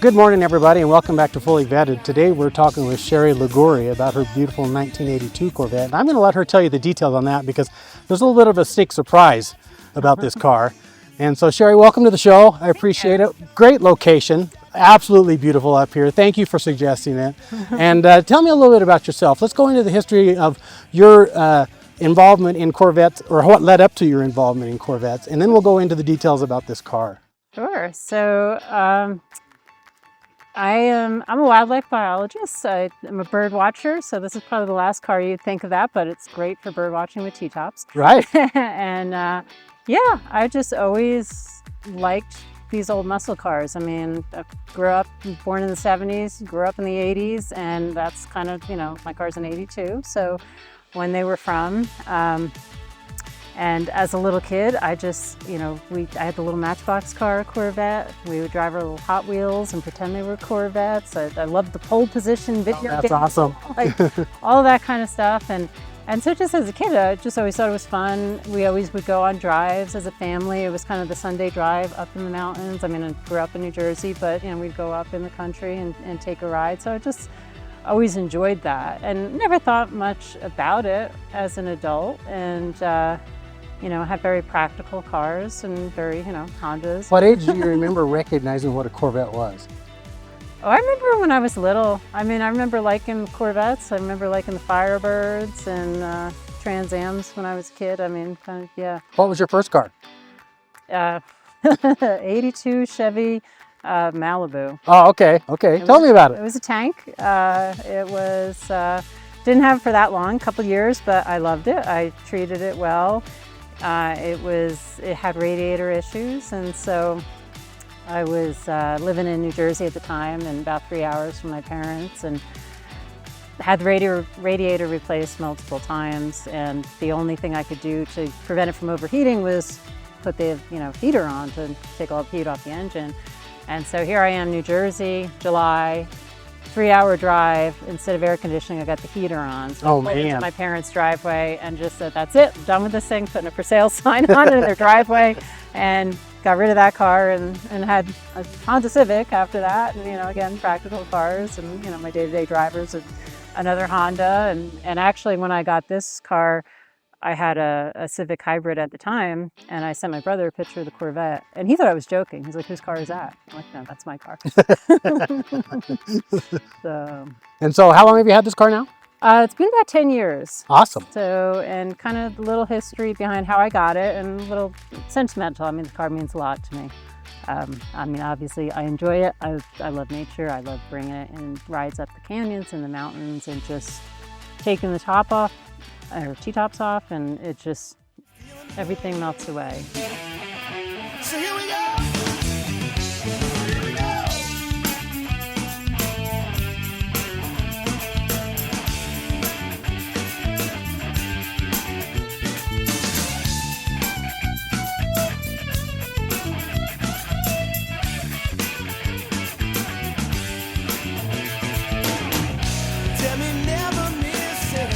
Good morning, everybody, and welcome back to Fully Vetted. Today we're talking with Sherry Liguori about her beautiful 1982 Corvette. And I'm going to let her tell you the details on that because there's a little bit of a steak surprise about this car. And so, Sherry, welcome to the show. I appreciate it. Great location. Absolutely beautiful up here. Thank you for suggesting it. And tell me a little bit about yourself. Let's go into the history of your involvement in Corvettes, or what led up to your involvement in Corvettes, and then we'll go into the details about this car. Sure. So I'm a wildlife biologist. I'm a bird watcher, so this is probably the last car you'd think of that, but it's great for bird watching with T-tops. Right. And yeah, I just always liked these old muscle cars. I mean, I grew up, born in the 70s, grew up in the 80s, and that's kind of, you know, my car's an 82, so when they were from. And as a little kid, I just, you know, I had the little Matchbox car, Corvette. We would drive our little Hot Wheels and pretend they were Corvettes. I loved the pole position video That's games, awesome. like all that kind of stuff. And so just as a kid, I just always thought it was fun. We always would go on drives as a family. It was kind of the Sunday drive up in the mountains. I mean, I grew up in New Jersey, but, you know, we'd go up in the country and take a ride. So I just always enjoyed that and never thought much about it as an adult. And, you know, have very practical cars and very, you know, Hondas. What age do you remember recognizing what a Corvette was? Oh, I remember when I was little. I mean, I remember liking Corvettes. I remember liking the Firebirds and Trans Ams when I was a kid. I mean, kind of, yeah. What was your first car? 82 Chevy Malibu. Oh, okay, okay. Tell me about it. It was a tank. It was, didn't have it for that long, a couple years, but I loved it. I treated it well. It had radiator issues, and so I was living in New Jersey at the time and about 3 hours from my parents, and had the radiator replaced multiple times, and the only thing I could do to prevent it from overheating was put the, you know, heater on to take all the heat off the engine. And so here I am, New Jersey, July, 3-hour drive. Instead of air conditioning, I got the heater on. So I pulled into my parents' driveway and just said, that's it, I'm done with this thing, putting a for sale sign on it in their driveway, and got rid of that car and had a Honda Civic after that. And, you know, again, practical cars, and, you know, my day-to-day drivers, and another Honda. And actually, when I got this car, I had a Civic Hybrid at the time, and I sent my brother a picture of the Corvette, and he thought I was joking. He's like, whose car is that? I'm like, no, that's my car. And so how long have you had this car now? It's been about 10 years. Awesome. So, and kind of a little history behind how I got it, and a little sentimental. I mean, the car means a lot to me. I mean, obviously, I enjoy it. I love nature. I love bringing it in rides up the canyons and the mountains, and just taking the top off, or T-tops off, and it just, everything melts away. So here we go. Tell me never miss it.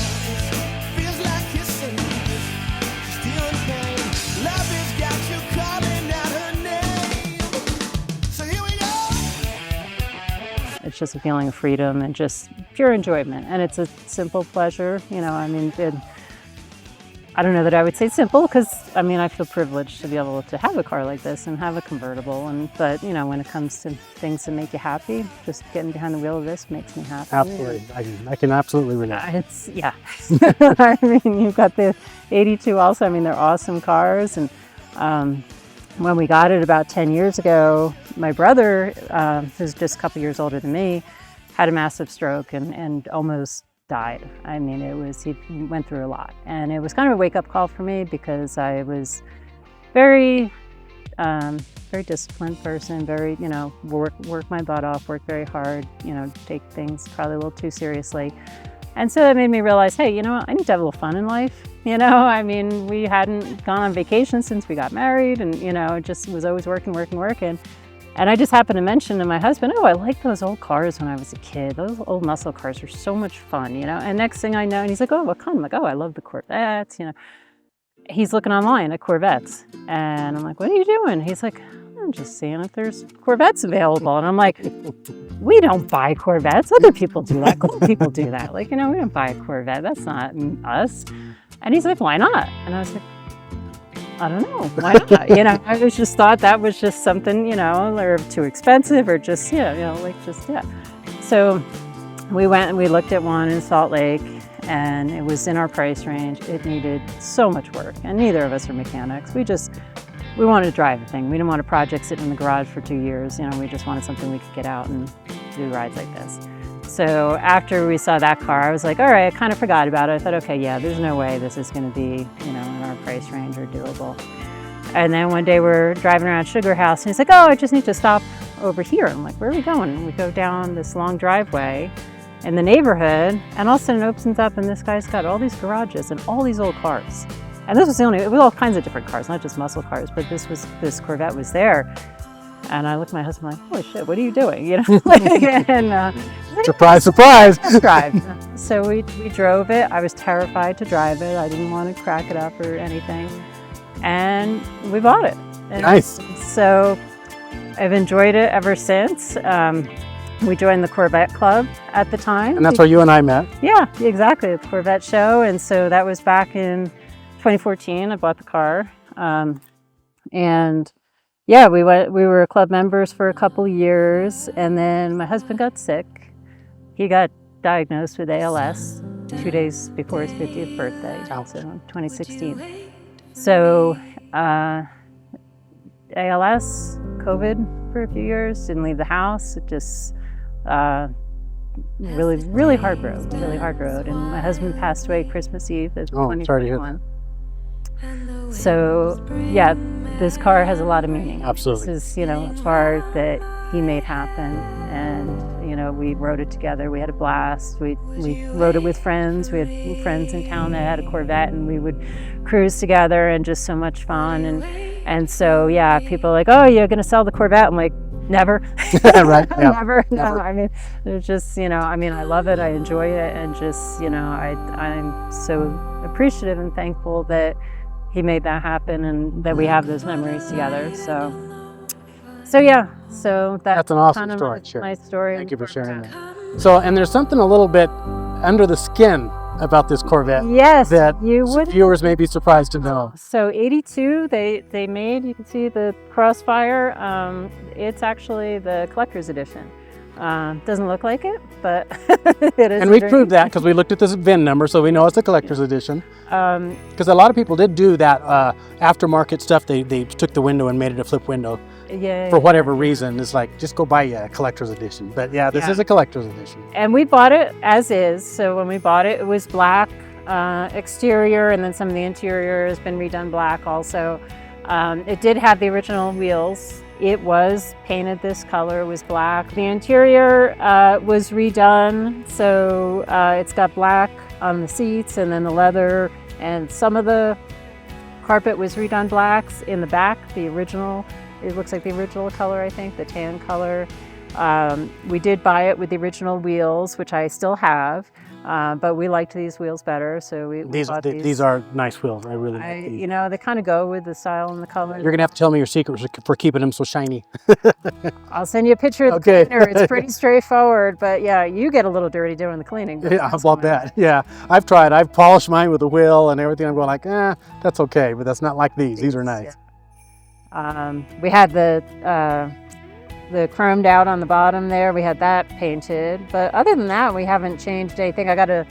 Feels like kissing. Still in pain. Love has got you calling out her name. So here we go. It's just a feeling of freedom and just pure enjoyment. And it's a simple pleasure, you know. I mean, I don't know that I would say simple, because I mean, I feel privileged to be able to have a car like this and have a convertible. But you know, when it comes to things that make you happy, just getting behind the wheel of this makes me happy. Absolutely. I can absolutely relate. It's, yeah. I mean, you've got the 82 also. I mean, they're awesome cars. And when we got it about 10 years ago, my brother, who's just a couple years older than me, had a massive stroke and almost died. I mean, he went through a lot, and it was kind of a wake-up call for me, because I was very disciplined person, very, you know, work my butt off, work very hard, you know, take things probably a little too seriously. And so that made me realize, hey, you know what, I need to have a little fun in life. You know, I mean, we hadn't gone on vacation since we got married, and, you know, just was always working. And I just happened to mention to my husband, oh, I like those old cars when I was a kid. Those old muscle cars are so much fun, you know? And next thing I know, and he's like, oh, what kind? I'm like, oh, I love the Corvettes, you know? He's looking online at Corvettes. And I'm like, what are you doing? He's like, I'm just seeing if there's Corvettes available. And I'm like, we don't buy Corvettes. Other people do that. Cool people do that. Like, we don't buy a Corvette. That's not us. And he's like, why not? And I was like, I don't know. Why not? I was just thought that was just something, or too expensive or just, So we went and we looked at one in Salt Lake, and it was in our price range. It needed so much work, and neither of us are mechanics. We wanted to drive the thing. We didn't want a project sitting in the garage for 2 years. We just wanted something we could get out and do rides like this. So after we saw that car, I was like, all right, I kind of forgot about it. I thought, okay, yeah, there's no way this is going to be, in our price range or doable. And then one day we're driving around Sugar House, and he's like, oh, I just need to stop over here. I'm like, where are we going? And we go down this long driveway in the neighborhood, and all of a sudden it opens up, and this guy's got all these garages and all these old cars. And this was it was all kinds of different cars, not just muscle cars, but this Corvette was there. And I looked at my husband like, holy shit, what are you doing? Surprise, surprise. Drive. So we drove it. I was terrified to drive it. I didn't want to crack it up or anything. And we bought it. And nice. So I've enjoyed it ever since. We joined the Corvette Club at the time. And that's where you and I met. Yeah, exactly. The Corvette show. And so that was back in 2014. I bought the car. And yeah, we were club members for a couple years. And then my husband got sick. He got diagnosed with ALS 2 days before his 50th birthday, so 2016. So ALS, COVID for a few years, didn't leave the house. It just really hard road, And my husband passed away Christmas Eve of 2021. Sorry to hear that. So yeah, this car has a lot of meaning. Absolutely. This is, a car that he made happen, and we rode it together. We had a blast. We rode it with friends. We had friends in town that had a Corvette, and we would cruise together, and just so much fun. And so yeah, people are like, oh, you're gonna sell the Corvette? I'm like, never. Right. Yeah. Never. No, I mean, there's just, I love it. I enjoy it, and just, I'm so appreciative and thankful that he made that happen and that we have those memories together. So yeah, that's an awesome kind of story. Sure. My story. Thank you for sharing that. So, and there's something a little bit under the skin about this Corvette. Yes, that you would. Viewers may be surprised to know. So 82, they made. You can see the Crossfire. It's actually the collector's edition. Doesn't look like it, but it is. And we proved that because we looked at this VIN number, so we know it's a collector's edition. Because a lot of people did do that aftermarket stuff. They took the window and made it a flip window. Yeah. For whatever reason, it's like, just go buy a collector's edition. But yeah, this is a collector's edition. And we bought it as is. So when we bought it, it was black exterior, and then some of the interior has been redone black also. It did have the original wheels. It was painted this color, was black. The interior was redone, so it's got black on the seats, and then the leather, and some of the carpet was redone blacks in the back. The original, it looks like the original color, I think, the tan color. We did buy it with the original wheels, which I still have. But we liked these wheels better, so we bought these. These are nice wheels. I really like these. They kind of go with the style and the color. You're going to have to tell me your secret for keeping them so shiny. I'll send you a picture of the cleaner. It's pretty straightforward, but yeah, you get a little dirty doing the cleaning. Yeah, I'll bet. Yeah, I've tried. I've polished mine with a wheel and everything. I'm going like, that's okay, but that's not like these. These are nice. Yeah. We had the chromed out on the bottom there. We had that painted, but other than that, we haven't changed anything. I got a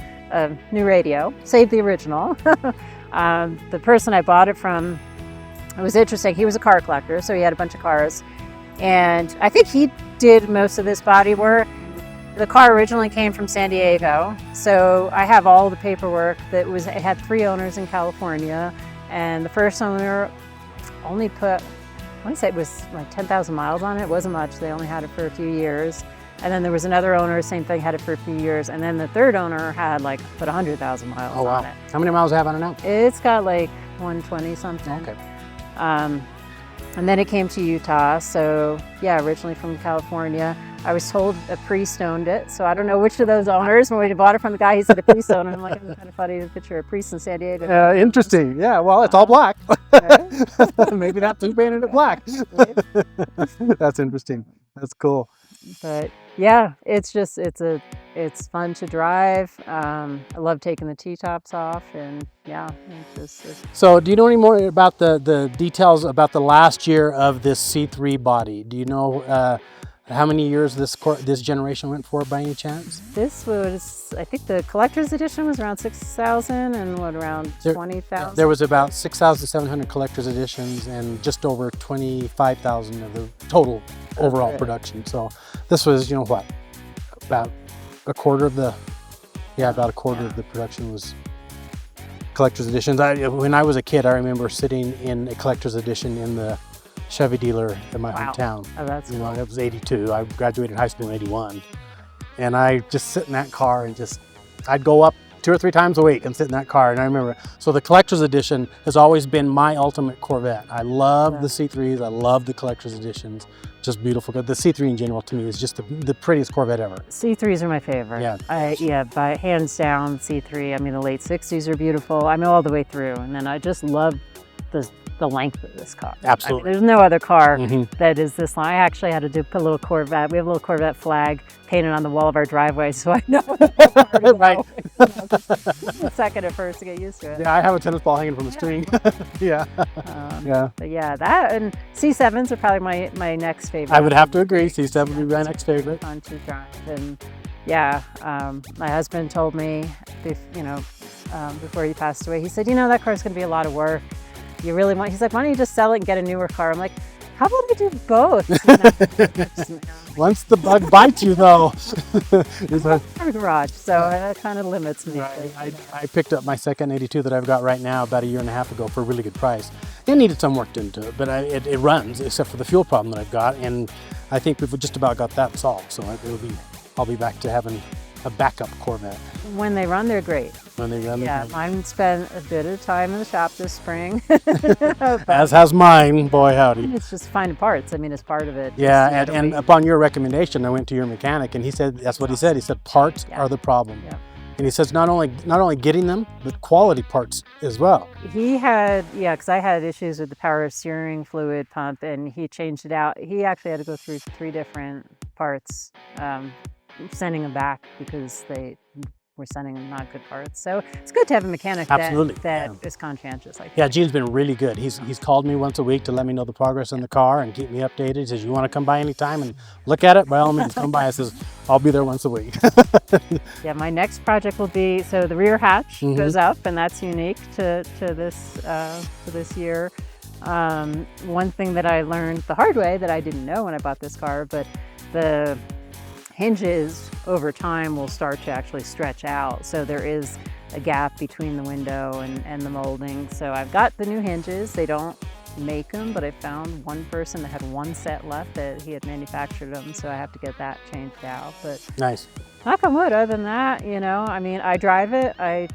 new radio, saved the original. The person I bought it from, it was interesting. He was a car collector, so he had a bunch of cars, and I think he did most of this body work. The car originally came from San Diego, so I have all the paperwork. It had 3 owners in California, and the first owner only put, I want to say it was like 10,000 miles on it. It wasn't much. They only had it for a few years. And then there was another owner, same thing, had it for a few years. And then the third owner had put 100,000 miles on it. How many miles do you have on it now? It's got like 120 something. Okay. And then it came to Utah. So yeah, originally from California. I was told a priest owned it, so I don't know which of those owners. When we bought it from the guy, he said a priest owned it. I'm like, it's kind of funny to picture a priest in San Diego. Interesting. Yeah, well, it's all black. Right? Maybe that's who painted it black. That's interesting. That's cool. But yeah, it's fun to drive. I love taking the T-tops off, and yeah, it's So do you know any more about the details about the last year of this C3 body? Do you know how many years this generation went for by any chance? This was, I think the collector's edition was around 6,000 and around 20,000? There was about 6,700 collector's editions and just over 25,000 of the total overall production. So this was, what, about a quarter of the production was collector's editions. When I was a kid, I remember sitting in a collector's edition in the Chevy dealer in my hometown. Oh, that's cool. It was 82. I graduated high school in 81. And I just sit in that car and I'd go up 2 or 3 times a week and sit in that car. And I remember, so the collector's edition has always been my ultimate Corvette. I love the C3s. I love the collector's editions. Just beautiful. The C3 in general to me is just the prettiest Corvette ever. C3s are my favorite. Yeah. By hands down, C3. I mean, the late 60s are beautiful. I mean, all the way through. And then I just love the length of this car. Absolutely. I mean, there's no other car that is this long. I actually had to put a little Corvette. We have a little Corvette flag painted on the wall of our driveway, so I know. Right. It's a second at first to get used to it. Yeah, I have a tennis ball hanging from a string. Yeah. Yeah. But yeah, that and C7s are probably my next favorite. I would have to agree. C7 would be my next favorite. Fun to drive. And yeah, my husband told me, before he passed away, he said, that car's going to be a lot of work. You really want, he's like, why don't you just sell it and get a newer car? I'm like, how about we do both? Once the bug bites you, though. I have a garage, so that kind of limits me. Right. I picked up my second 82 that I've got right now about a year and a half ago for a really good price. It needed some work done to it, but it runs, except for the fuel problem that I've got, and I think we've just about got that solved. So I'll be back to having a backup Corvette. When they run, they're great. When they run, yeah, mine spent a bit of time in the shop this spring. As has mine, boy howdy. It's just finding parts. I mean, it's part of it. Yeah, and upon your recommendation, I went to your mechanic, and he said that's what he said. He said parts are the problem. Yeah. And he says not only getting them, but quality parts as well. He had, because I had issues with the power steering fluid pump, and he changed it out. He actually had to go through 3 different parts, sending them back because they were sending them not good parts. So it's good to have a mechanic that is conscientious like that. Yeah, Gene's been really good. He's called me once a week to let me know the progress in the car and keep me updated. He says, you want to come by anytime and look at it? By all means, come by. I says, I'll be there once a week. Yeah, my next project will be, so the rear hatch goes up, and that's unique to this year. One thing that I learned the hard way that I didn't know when I bought this car, but the hinges over time will start to actually stretch out. So there is a gap between the window and the molding. So I've got the new hinges. They don't make them, but I found one person that had 1 set left that he had manufactured them. So I have to get that changed out. But nice. Knock on wood, other than that, I mean, I drive it. I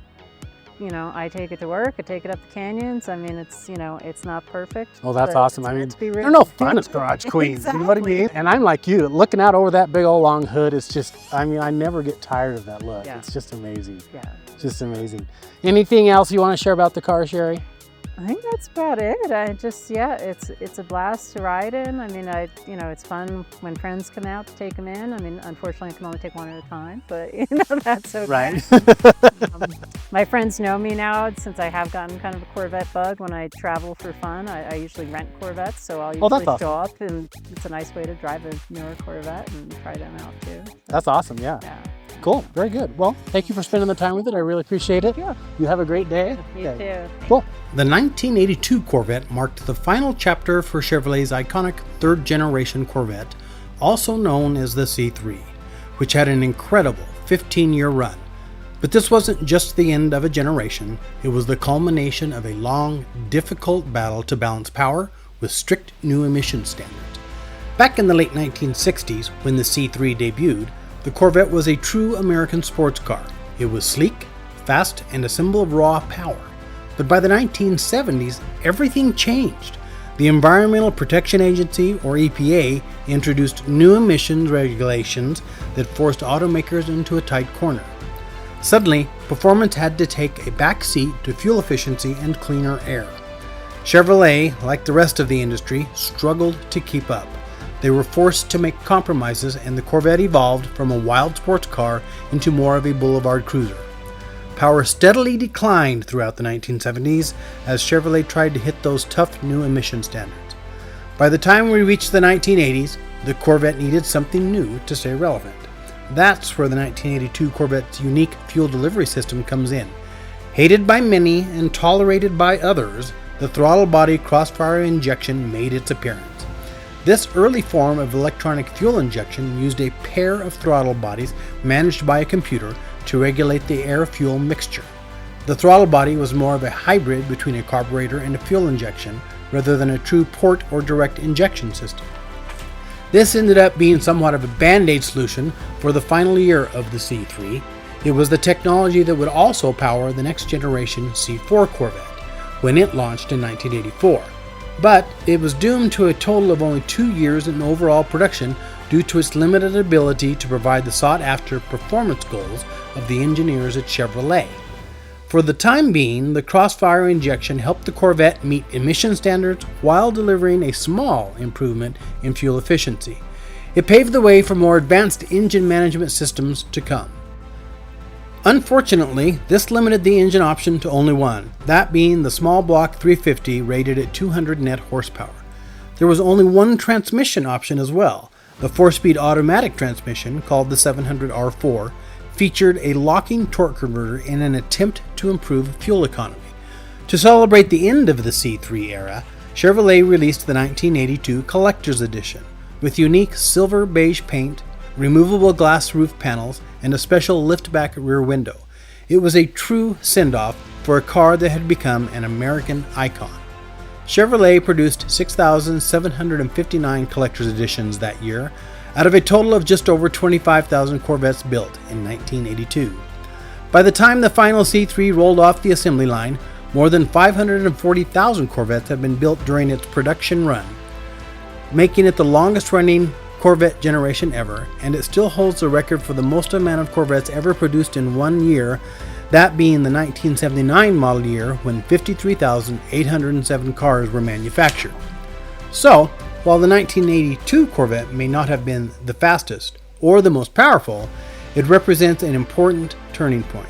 take it to work. I take it up the canyons. I mean, it's not perfect. Oh, that's awesome. I mean, they're no fun as garage queens. Exactly. You know what I mean? And I'm like you, looking out over that big old long hood. It's just, I mean, I never get tired of that look. Yeah. It's just amazing. Yeah. Just amazing. Anything else you want to share about the car, Sherry? I think that's about it. I just, it's a blast to ride in. I mean, it's fun when friends come out to take them in. I mean, unfortunately, I can only take one at a time, but that's okay. Right. My friends know me now since I have gotten kind of a Corvette bug. When I travel for fun, I usually rent Corvettes, so I'll usually show up, and it's a nice way to drive a newer Corvette and try them out too. So, that's awesome. Yeah. Cool. Very good. Well, thank you for spending the time with it. I really appreciate it. Yeah. You have a great day. You too. Cool. The 1982 Corvette marked the final chapter for Chevrolet's iconic third-generation Corvette, also known as the C3, which had an incredible 15-year run. But this wasn't just the end of a generation. It was the culmination of a long, difficult battle to balance power with strict new emission standards. Back in the late 1960s, when the C3 debuted, the Corvette was a true American sports car. It was sleek, fast, and a symbol of raw power. But by the 1970s, everything changed. the Environmental Protection Agency, or EPA, introduced new emissions regulations that forced automakers into a tight corner. Suddenly, performance had to take a back seat to fuel efficiency and cleaner air. Chevrolet, like the rest of the industry, struggled to keep up. They were forced to make compromises, and the Corvette evolved from a wild sports car into more of a boulevard cruiser. Power steadily declined throughout the 1970s as Chevrolet tried to hit those tough new emission standards. By the time we reached the 1980s, the Corvette needed something new to stay relevant. That's where the 1982 Corvette's unique fuel delivery system comes in. Hated by many and tolerated by others, the throttle body crossfire injection made its appearance. This early form of electronic fuel injection used a pair of throttle bodies managed by a computer to regulate the air-fuel mixture. The throttle body was more of a hybrid between a carburetor and a fuel injection, rather than a true port or direct injection system. This ended up being somewhat of a band-aid solution for the final year of the C3. It was the technology that would also power the next generation C4 Corvette, when it launched in 1984. But it was doomed to a total of only 2 years in overall production due to its limited ability to provide the sought-after performance goals of the engineers at Chevrolet. For the time being, the crossfire injection helped the Corvette meet emission standards while delivering a small improvement in fuel efficiency. It paved the way for more advanced engine management systems to come. Unfortunately, this limited the engine option to only one, that being the small block 350 rated at 200 net horsepower. There was only one transmission option as well. The 4-speed automatic transmission, called the 700R4, featured a locking torque converter in an attempt to improve fuel economy. To celebrate the end of the C3 era, Chevrolet released the 1982 Collector's Edition, with unique silver beige paint, removable glass roof panels, and a special lift-back rear window. It was a true send-off for a car that had become an American icon. Chevrolet produced 6,759 collector's editions that year, out of a total of just over 25,000 Corvettes built in 1982. By the time the final C3 rolled off the assembly line, more than 540,000 Corvettes had been built during its production run, making it the longest-running Corvette generation ever, and it still holds the record for the most amount of Corvettes ever produced in 1 year, that being the 1979 model year when 53,807 cars were manufactured. So, while the 1982 Corvette may not have been the fastest or the most powerful, it represents an important turning point,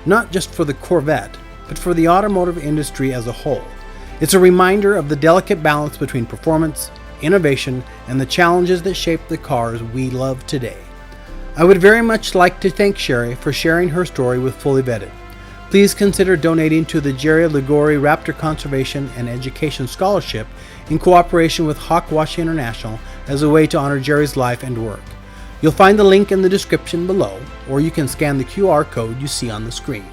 not just for the Corvette, but for the automotive industry as a whole. It's a reminder of the delicate balance between performance, innovation, and the challenges that shape the cars we love today. I would very much like to thank Sherry for sharing her story with Fully Vetted. Please consider donating to the Jerry Liguori Raptor Conservation and Education Scholarship in cooperation with Hawkwash International as a way to honor Jerry's life and work. You'll find the link in the description below, or you can scan the QR code you see on the screen.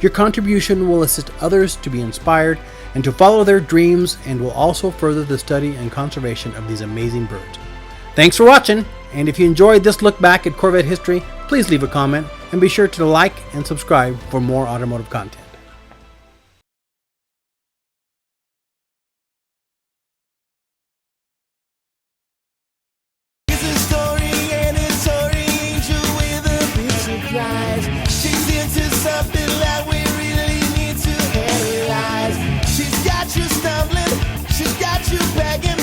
Your contribution will assist others to be inspired and to follow their dreams, and will also further the study and conservation of these amazing birds. Thanks for watching, and if you enjoyed this look back at Corvette history, please leave a comment and be sure to like and subscribe for more automotive content. It's a story and it's an angel with a big surprise. She's into something that we really need to analyze. She's got you stumbling, she's got you begging.